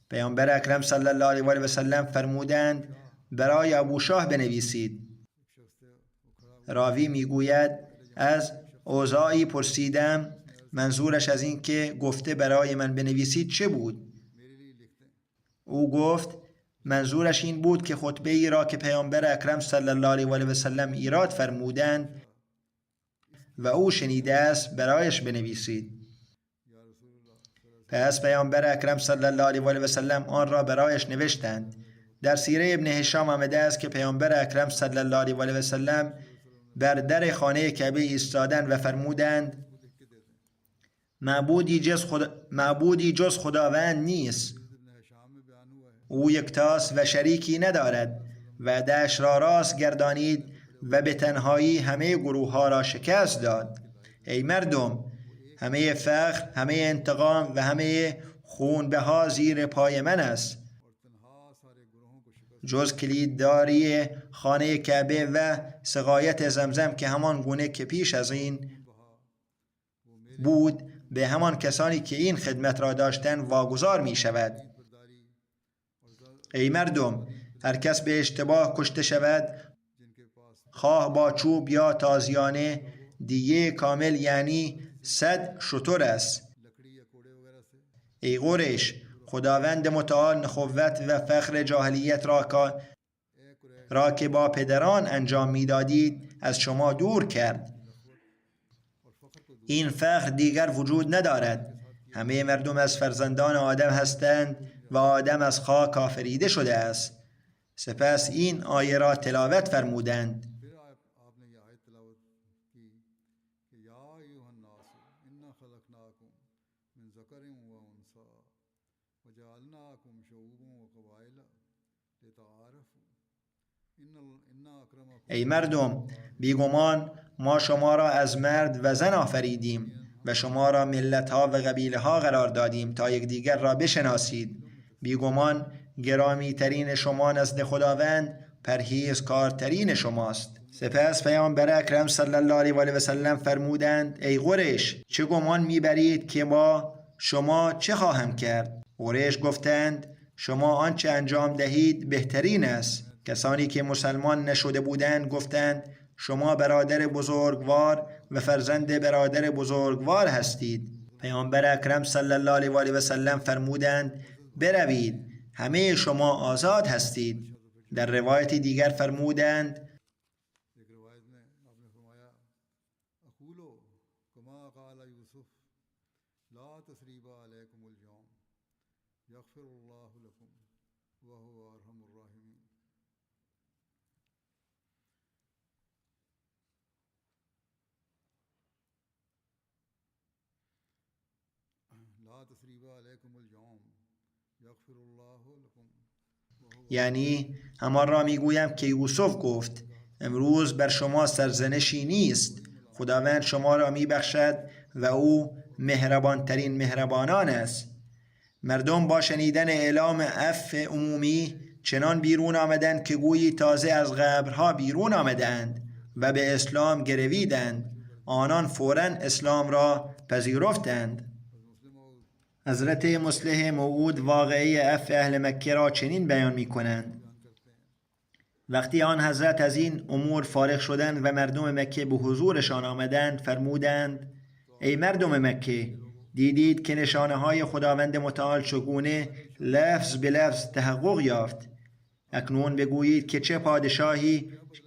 پیامبر اکرم صلی الله علیه و سلم فرمودند: برای ابو شاه بنویسید. راوی میگوید: از اوزاعی پرسیدم منظورش از این که گفته برای من بنویسید چه بود؟ او گفت منظورش این بود که خطبه ای را که پیامبر اکرم صلی الله علیه و سلم ایراد فرمودند و او شنیده است برایش بنویسید. پس پیامبر اکرم صلی الله علیه و سلم آن را برایش نوشتند. در سیره ابن هشام آمده است که پیامبر اکرم صلی الله علیه و سلم بر در خانه کعبه ایستادند و فرمودند: معبودی جز خداوند نیست، او یکتاست و شریکی ندارد. وعده‌اش را راست گردانید و به تنهایی همه گروه ها را شکست داد. ای مردم، همه فخر، همه انتقام و همه خونبها زیر پای من است، جز کلیدداری خانه کعبه و سقایت زمزم که همان گونه که پیش از این بود به همان کسانی که این خدمت را داشتند واگذار می شود. ای مردم، هر کس به اشتباه کشته شود، خواه با چوب یا تازیانه، دیه کامل یعنی 100 شتر است. ای قریش، خداوند متعال نخوت و فخر جاهلیت را که با پدران انجام میدادید از شما دور کرد. این فخر دیگر وجود ندارد. همه مردم از فرزندان آدم هستند و آدم از خاک آفریده شده است. سپس این آیه را تلاوت فرمودند: ای مردم، بیگمان ما شما را از مرد و زن آفریدیم و شما را ملت‌ها و قبیله‌ها قرار دادیم تا یکدیگر را بشناسید. بیگمان گرامی ترین شما نزد خداوند پرهیزکارترین شماست. سپس پیامبر اکرم صلی الله علیه و سلم فرمودند: ای قریش، چه گمان میبرید که با شما چه خواهم کرد؟ قریش گفتند: شما آنچه انجام دهید بهترین است. کسانی که مسلمان نشده بودند گفتند: شما برادر بزرگوار و فرزند برادر بزرگوار هستید. پیامبر اکرم صلی الله علیه و سلم فرمودند: بروید، همه شما آزاد هستید. در روایت دیگر فرمودند: یعنی همان را میگویم که یوسف گفت: امروز بر شما سرزنشی نیست، خداوند شما را میبخشد و او مهربان ترین مهربانان است. مردم با شنیدن اعلام عفو عمومی چنان بیرون آمدند که گویی تازه از قبرها بیرون آمدند و به اسلام گرویدند. آنان فوراً اسلام را پذیرفتند. حضرت مصلح موعود واقعه عفو اهل مکه را چنین بیان می کنند: وقتی آن حضرت از این امور فارغ شدند و مردم مکه به حضورشان آمدند، فرمودند: ای مردم مکه، دیدید که نشانه های خداوند متعال چگونه لفظ به لفظ تحقق یافت. اکنون بگویید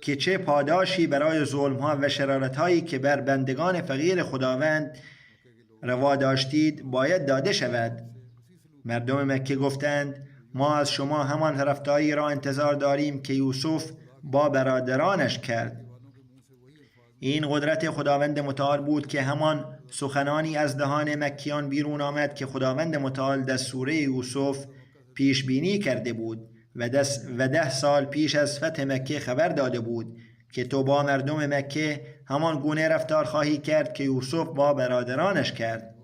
که چه پاداشی برای ظلم ها و شرارت هایی که بر بندگان فقیر خداوند روا داشتید باید داده شود. مردم مکه گفتند: ما از شما همان رفتاری را انتظار داریم که یوسف با برادرانش کرد. این قدرت خداوند متعال بود که همان سخنانی از دهان مکیان بیرون آمد که خداوند متعال در سوره یوسف پیش بینی کرده بود و 10 سال پیش از فتح مکه خبر داده بود که تو با مردم مکه همان گونه رفتار خواهی کرد که یوسف با برادرانش کرد.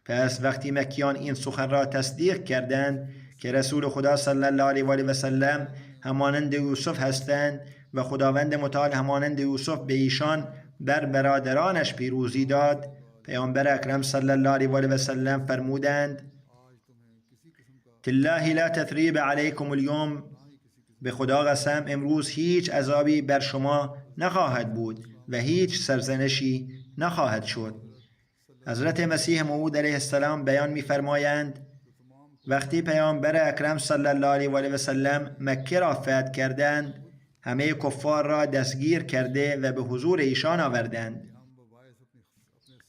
پس وقتی مکیان این سخن را تصدیق کردند که رسول خدا صلی الله علیه و آله و سلم همانند یوسف هستند و خداوند متعال همانند یوسف به ایشان بر برادرانش پیروزی داد، پیامبر اکرم صلی الله علیه و آله و سلم فرمودند: تالله لا تثریب علیکم اليوم، به خدا قسم امروز هیچ عذابی بر شما نخواهد بود و هیچ سرزنشی نخواهد شد. حضرت مسیح موعود علیه السلام بیان می‌فرمایند: وقتی پیامبر اکرم صلی الله علیه و آله و سلم مکه را فتح کردند، همه کفار را دستگیر کرده و به حضور ایشان آوردند.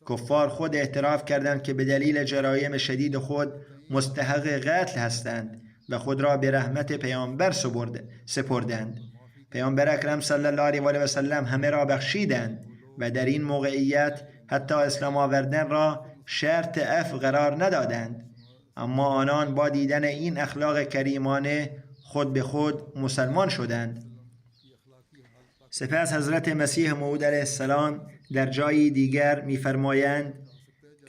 کفار خود اعتراف کردند که به دلیل جرایم شدید خود مستحق قتل هستند و خود را به رحمت پیامبر سپردند. پیامبر اکرم صلی الله علیه و آله و سلم همه را بخشیدند و در این موقعیت حتی اسلام آوردن را شرط عفو قرار ندادند. اما آنان با دیدن این اخلاق کریمانه خود به خود مسلمان شدند. سپس حضرت مسیح موعود علیه السلام در جایی دیگر می‌فرمایند: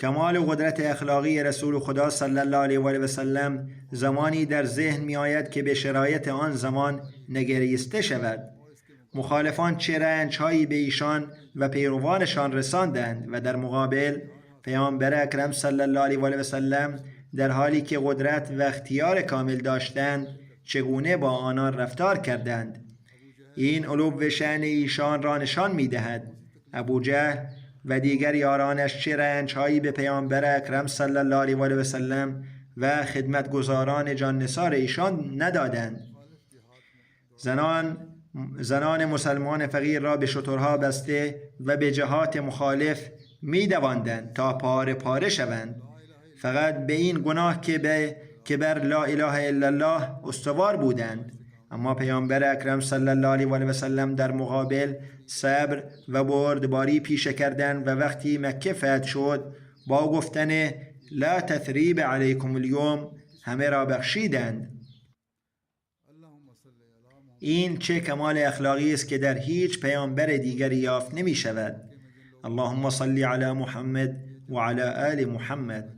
کمال قدرت اخلاقی رسول خدا صلی الله علیه و آله و سلم زمانی در ذهن می‌آید که به شرایط آن زمان نگریسته شود. مخالفان چه رنج‌هایی به ایشان و پیروانشان رساندند و در مقابل پیامبر اکرم صلی الله علیه و آله و سلم در حالی که قدرت و اختیار کامل داشتند چگونه با آنان رفتار کردند. این علو شأن ایشان را نشان می‌دهد. ابوجهل و دیگر یارانش چه رنج‌هایی به پیامبر اکرم صلی الله علیه و آله و سلم و خدمتگزاران جاننثار ایشان ندادند. زنان مسلمان فقیر را به شترها بسته و به جهات مخالف می‌دواندند تا پاره پاره شوند، فقط به این گناه که بر لا اله الا الله استوار بودند. اما پیامبر اکرم صلی الله علیه و آله و سلم در مقابل صبر و بردباری پیشه کردند و وقتی مکه فتح شد با گفتن لا تثریب علیکم اليوم همه را بخشیدند. این چه کمال اخلاقی است که در هیچ پیامبر دیگری یافت نمی شود. اللهم صل علی محمد و علی آل محمد.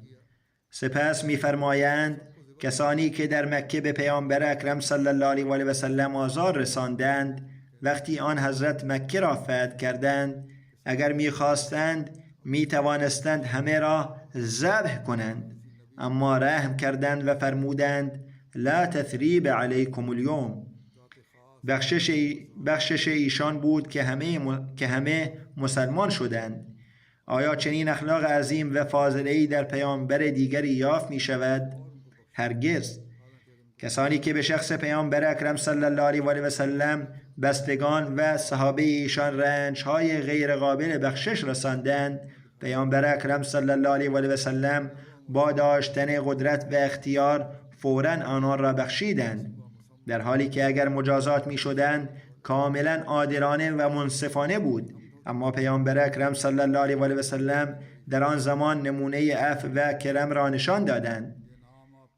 سپس می‌فرمایند: کسانی که در مکه به پیامبر اکرم صلی الله علیه و آله و سلم آزار رساندند، وقتی آن حضرت مکه را فتح کردند، اگر می‌خواستند می‌توانستند همه را ذبح کنند، اما رحم کردند و فرمودند لا تثریب علیکم اليوم. بخشش ایشان بود که همه مسلمان شدند. آیا چنین اخلاق عظیم و فاضله‌ای در پیامبر دیگری یافت می شود؟ هرگز. کسانی که به شخص پیامبر اکرم صلی الله علیه و آله و سلم، بستگان و صحابه ایشان رنج‌های غیر قابل بخشش رساندند، پیامبر اکرم صلی الله علیه و آله و سلم با داشتن قدرت و اختیار فوراً آنان را بخشیدند، در حالی که اگر مجازات می شدند کاملا عادلانه و منصفانه بود. اما پیامبر اکرم صلی الله علیه و آله و سلم در آن زمان نمونه عفو و کرم را نشان دادند.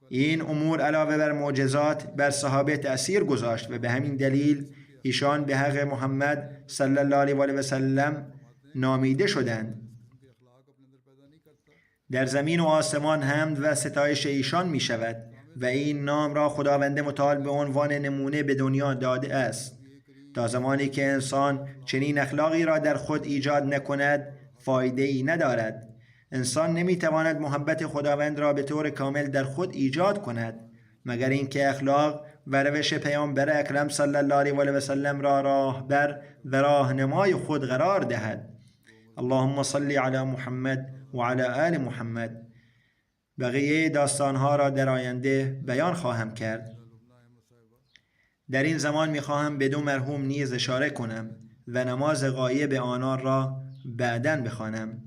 این امور علاوه بر معجزات بر صحابه تأثیر گذاشت و به همین دلیل ایشان به حق محمد صلی الله علیه و آله و سلم نامیده شدند. در زمین و آسمان حمد و ستایش ایشان می شود و این نام را خداوند متعال به عنوان نمونه به دنیا داده است. تا زمانی که انسان چنین اخلاقی را در خود ایجاد نکند فایده ای ندارد. انسان نمیتواند محبت خداوند را به طور کامل در خود ایجاد کند مگر اینکه اخلاق و روش پیامبر اکرم صلی الله علیه و سلم را راهبر و راهنمای خود قرار دهد. اللهم صل علی محمد و علی آل محمد. بقیه داستانها را در آینده بیان خواهم کرد. در این زمان میخواهم به 2 مرحوم نیز اشاره کنم و نماز غایب آنان را بعداً بخوانم.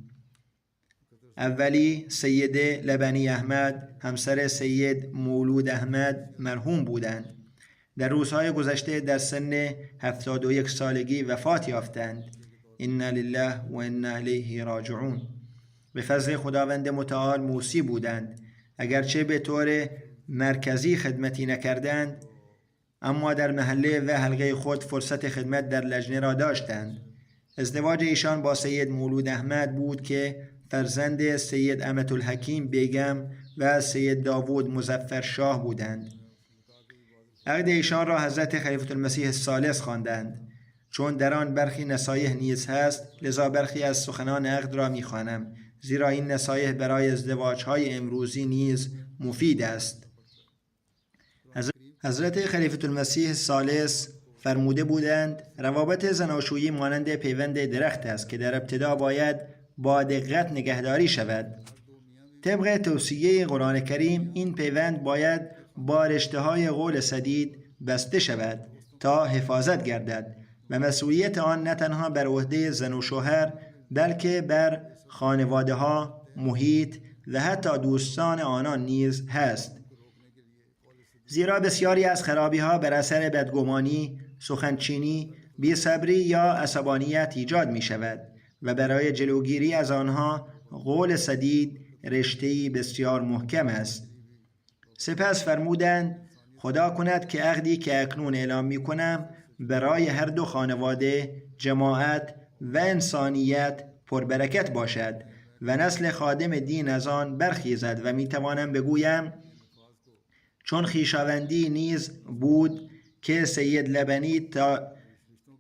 اولی سید لبنی احمد همسر سید مولود احمد مرحوم بودند. در روزهای گذشته در سن 71 سالگی وفات یافتند. انا لله و انا الیه راجعون. به فضل خداوند متعال موسی بودند. اگرچه به طور مرکزی خدمتی نکردند، اما در محله و حلقه خود فرصت خدمت در لجنه را داشتند. ازدواج ایشان با سید مولود احمد بود که فرزند سید امت الحکیم بیگم و سید داوود مظفر شاه بودند. عقد ایشان را حضرت خلیفة المسیح الثالث خواندند. چون در آن برخی نصایح نیز هست، لذا برخی از سخنان عقد را می‌خوانم، زیرا این نصایح برای ازدواج‌های امروزی نیز مفید است. حضرت خلیفة المسیح الثالث فرموده بودند روابط زناشویی مانند پیوند درخت است که در ابتدا باید با دقت نگهداری شود. طبق توصیه قرآن کریم این پیوند باید با رشته‌های قول سدید بسته شود تا حفاظت گردد و مسئولیت آن نه تنها بر عهده زن و شوهر بلکه بر خانواده‌ها، محیط و حتی دوستان آنان نیز هست. زیرا بسیاری از خرابی‌ها بر اثر بدگمانی، سخنچینی، بی‌صبری یا عصبانیت ایجاد می‌شود و برای جلوگیری از آنها قول سدید رشته‌ای بسیار محکم است. سپس فرمودند خدا کند که عقدی که اکنون اعلام می‌کنم برای هر 2 خانواده، جماعت و انسانیت پربرکت باشد و نسل خادم دین از آن برخیزد و می‌توانم بگویم چون خویشاوندی نیز بود که سید لبنی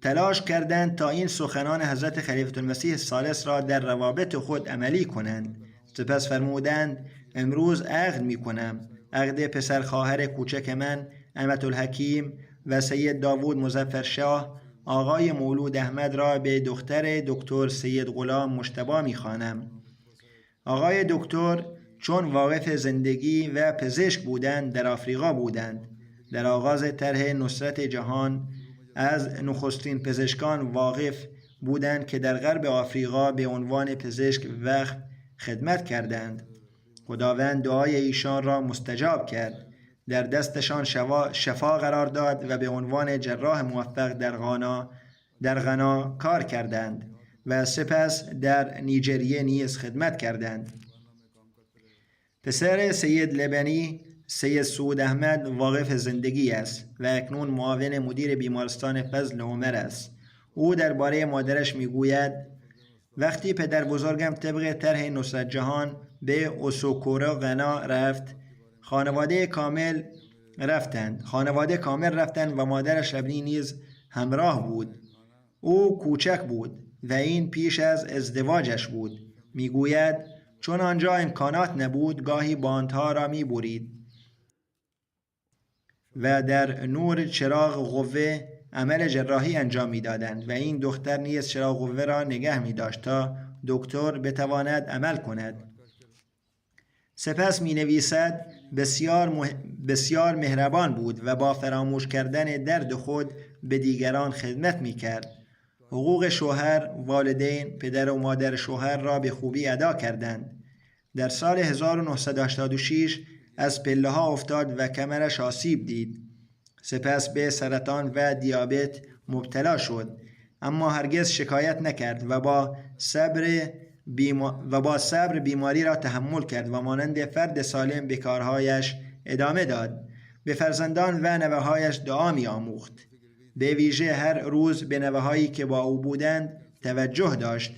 تلاش کردند تا این سخنان حضرت خلیفة المسیح الثالث را در روابط خود عملی کنند. سپس فرمودند امروز عقد می کنم، عقد پسر خواهر کوچک من امت الحکیم و سید داوود مظفر شاه آقای مولود احمد را به دختر دکتر سید غلام مجتبی می خوانم. آقای دکتر چون واقف زندگی و پزشک بودند در آفریقا بودند. در آغاز طرح نصرت جهان از نخستین پزشکان واقف بودند که در غرب آفریقا به عنوان پزشک وقف خدمت کردند. خداوند دعای ایشان را مستجاب کرد، در دستشان شفا قرار داد و به عنوان جراح موفق در غنا کار کردند و سپس در نیجریه نیز خدمت کردند. پسر سید لبنی سید سعود احمد واقف زندگی است و اکنون معاون مدیر بیمارستان فضل عمر است. او درباره مادرش میگوید وقتی پدر بزرگم طبق طرح نصرت جهان به اوسوکورو غنا رفت، خانواده کامل رفتند و مادرش لبنی نیز همراه بود. او کوچک بود و این پیش از ازدواجش بود. میگوید چون آنجا امکانات نبود گاهی باندها را میبرید و در نور چراغ قوه عمل جراحی انجام میدادند و این دختر نیز چراغ قوه را نگه میداشت تا دکتر بتواند عمل کند. سپس می نویسد بسیار مهربان بود و با فراموش کردن درد خود به دیگران خدمت می کرد. حقوق شوهر، والدین، پدر و مادر شوهر را به خوبی ادا کردند. در سال 1986 از پله ها افتاد و کمرش آسیب دید. سپس به سرطان و دیابت مبتلا شد، اما هرگز شکایت نکرد و با صبر بیماری را تحمل کرد و مانند فرد سالم به کارهایش ادامه داد. به فرزندان و نوه‌هایش دعا می آموخت. به ویژه هر روز به نوه‌هایی که با او بودند توجه داشت.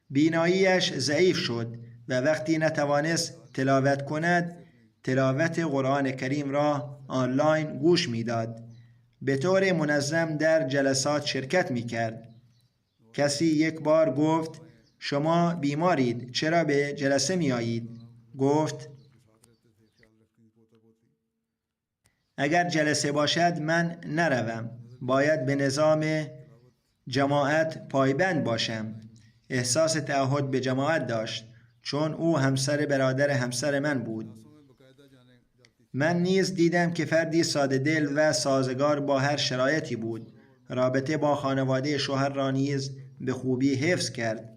بیناییش ضعیف شد و وقتی نتوانست تلاوت کند، تلاوت قرآن کریم را آنلاین گوش میداد. به طور منظم در جلسات شرکت میکرد. کسی یک بار گفت شما بیمارید، چرا به جلسه می آیید؟ گفت اگر جلسه باشد من نروم، باید به نظام جماعت پایبند باشم. احساس تعهد به جماعت داشت چون او همسر برادر همسر من بود. من نیز دیدم که فردی ساده دل و سازگار با هر شرایطی بود. رابطه با خانواده شوهر را نیز به خوبی حفظ کرد.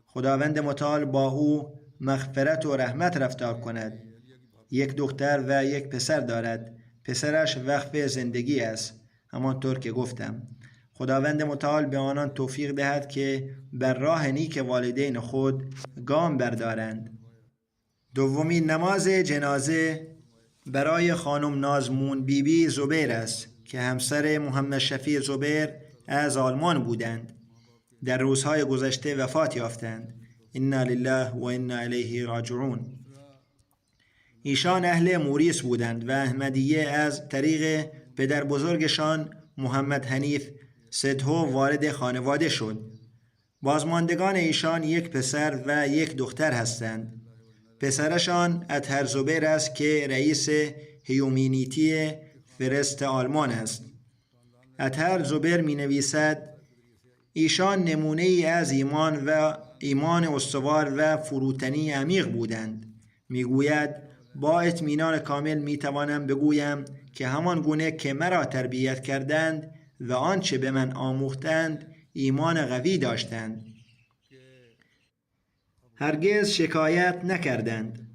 خداوند متعال با او مغفرت و رحمت رفتار کند. یک دختر و یک پسر دارد. پسرش وقف زندگی است، همانطور که گفتم. خداوند متعال به آنان توفیق دهد که بر راه نیک والدین خود گام بردارند. دومین نماز جنازه برای خانم نازمون بیبی زبیر است که همسر محمد شفیع زبیر از آلمان بودند. در روزهای گذشته وفات یافتند. انا لله و انا الیه راجعون. ایشان اهل موریس بودند و احمدیه از طریق پدر بزرگشان محمد حنیف صدهو وارد خانواده شد. بازماندگان ایشان یک پسر و یک دختر هستند. پسرشان اطهر زبیر است که رئیس هیومینیتی فرست آلمان است. اطهر زبیر می نویسد ایشان نمونه ای از ایمان استوار و فروتنی عمیق بودند. می گوید با اطمینان کامل می توانم بگویم که همان گونه که مرا تربیت کردند و آنچه به من آموختند ایمان قوی داشتند. هرگز شکایت نکردند.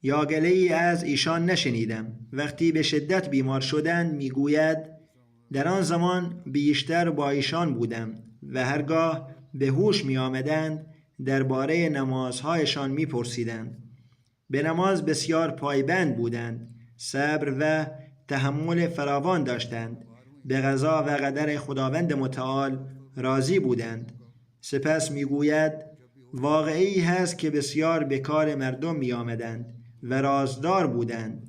یا گله‌ای از ایشان نشنیدم. وقتی به شدت بیمار شدند میگوید در آن زمان بیشتر با ایشان بودم و هرگاه به هوش می آمدند درباره نمازهایشان می پرسیدند. به نماز بسیار پایبند بودند. صبر و تحمل فراوان داشتند. به قضا و قدر خداوند متعال راضی بودند. سپس میگوید واقعی هست که بسیار به کار مردم می آمدند و رازدار بودند.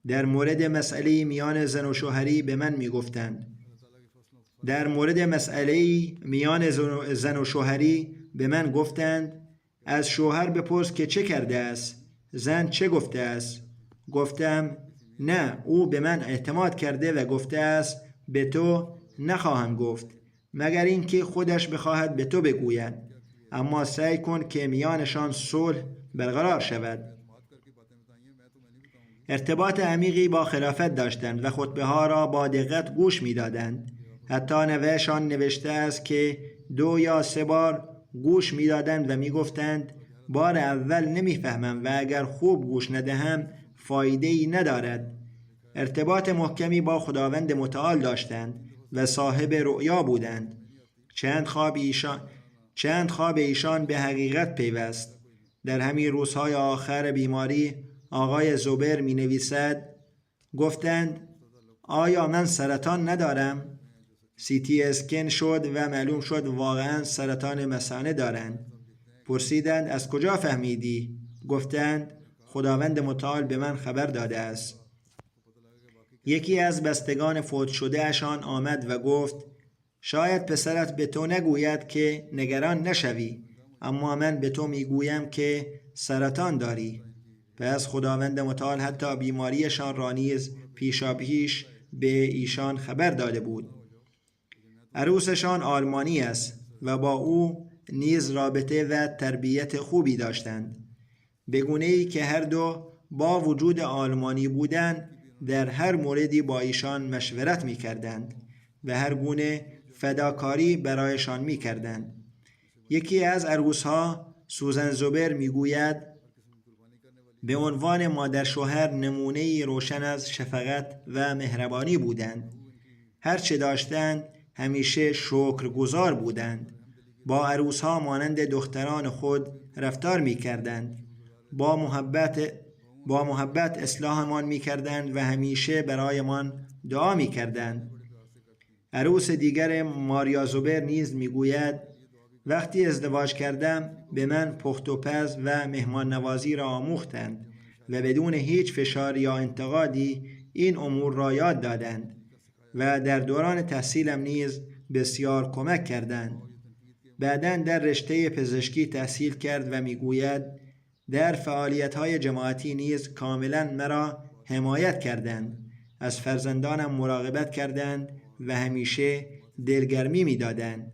در مورد مسئله میان زن و شوهری به من می گفتند. از شوهر بپرس که چه کرده است. زن چه گفته است؟ گفتم نه، او به من اعتماد کرده و گفته است به تو نخواهم گفت مگر اینکه خودش بخواهد به تو بگوید، اما سعی کن که میانشان صلح برقرار شود. ارتباط عمیقی با خلافت داشتند و خطبه ها را با دقت گوش می دادند. حتی نوهشان نوشته است که 2 یا 3 بار گوش می دادند و می گفتند بار اول نمی فهمم و اگر خوب گوش ندهم فایده‌ای ندارد. ارتباط محکمی با خداوند متعال داشتند و صاحب رؤیا بودند. چند خواب ایشان به حقیقت پیوست. در همین روزهای آخر بیماری آقای زبیر می نویسد گفتند آیا من سرطان ندارم؟ CT اسکن شد و معلوم شد واقعا سرطان مثانه دارند. پرسیدند از کجا فهمیدی؟ گفتند خداوند متعال به من خبر داده است. یکی از بستگان فوت شده اشان آمد و گفت شاید پسرت به تو نگوید که نگران نشوی، اما من به تو میگویم که سرطان داری. پس خداوند متعال حتی بیماریشان را نیز پیشاپیش به ایشان خبر داده بود. عروسشان آلمانی است و با او نیز رابطه و تربیت خوبی داشتند. به گونه‌ای که هر دو با وجود آلمانی بودند در هر موردی با ایشان مشورت می کردند و هر گونه فداکاری برایشان می کردند. یکی از عروسها سوزن زبیر می گوید به عنوان مادر شوهر نمونه‌ای روشن از شفقت و مهربانی بودند. هر چه داشتند همیشه شکرگزار بودند. با عروسها مانند دختران خود رفتار می کردند. با محبت اصلاحمان می کردند و همیشه برایمان دعا می کردند. عروس دیگر ماریا زبیر نیز می گوید وقتی ازدواج کردم به من پخت و پز و مهمان نوازی را آموختند و بدون هیچ فشار یا انتقادی این امور را یاد دادند و در دوران تحصیلم نیز بسیار کمک کردند. بعداً در رشته پزشکی تحصیل کرد و میگوید در فعالیت‌های جماعتی نیز کاملاً مرا حمایت کردند. از فرزندانم مراقبت کردند و همیشه دلگرمی می‌دادند.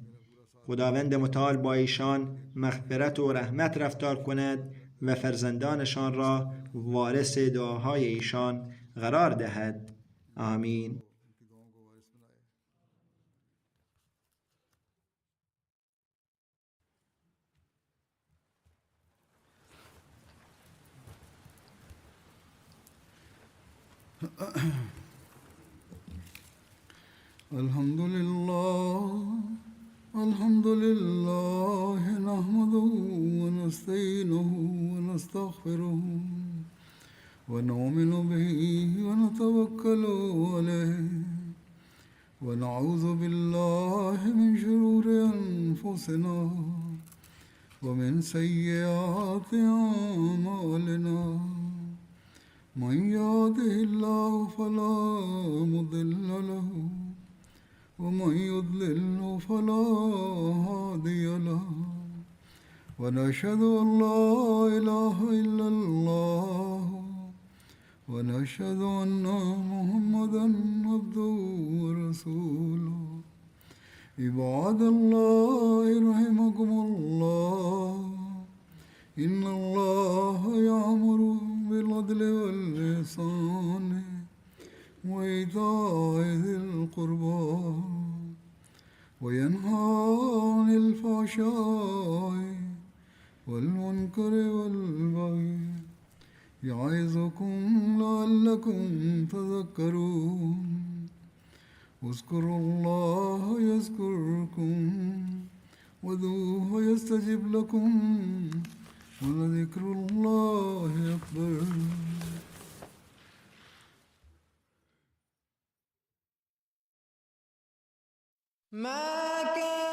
خداوند متعال با ایشان مغفرت و رحمت رفتار کند و فرزندانشان را وارث دعاهای ایشان قرار دهد. آمین. الحمد لله نحمده ونستعينه ونستغفره ونؤمن به ونتوكل عليه ونعوذ بالله من شرور أنفسنا ومن سيئات أعمالنا من يهده الله فلا مضل له ومن يضلل فلا هادي له ونشهد أن لا إله إلا الله ونشهد أن محمدا عبده ورسوله عباد الله رحمكم الله إن الله يأمر بالعدل والإحسان وإيتاء ذي القربى وينهى عن الفحشاء والمنكر والبغي يعظكم لعلكم تذكرون اذكروا الله يذكركم وادعوه يستجب لكم ولذكر الله أكبر. ما كان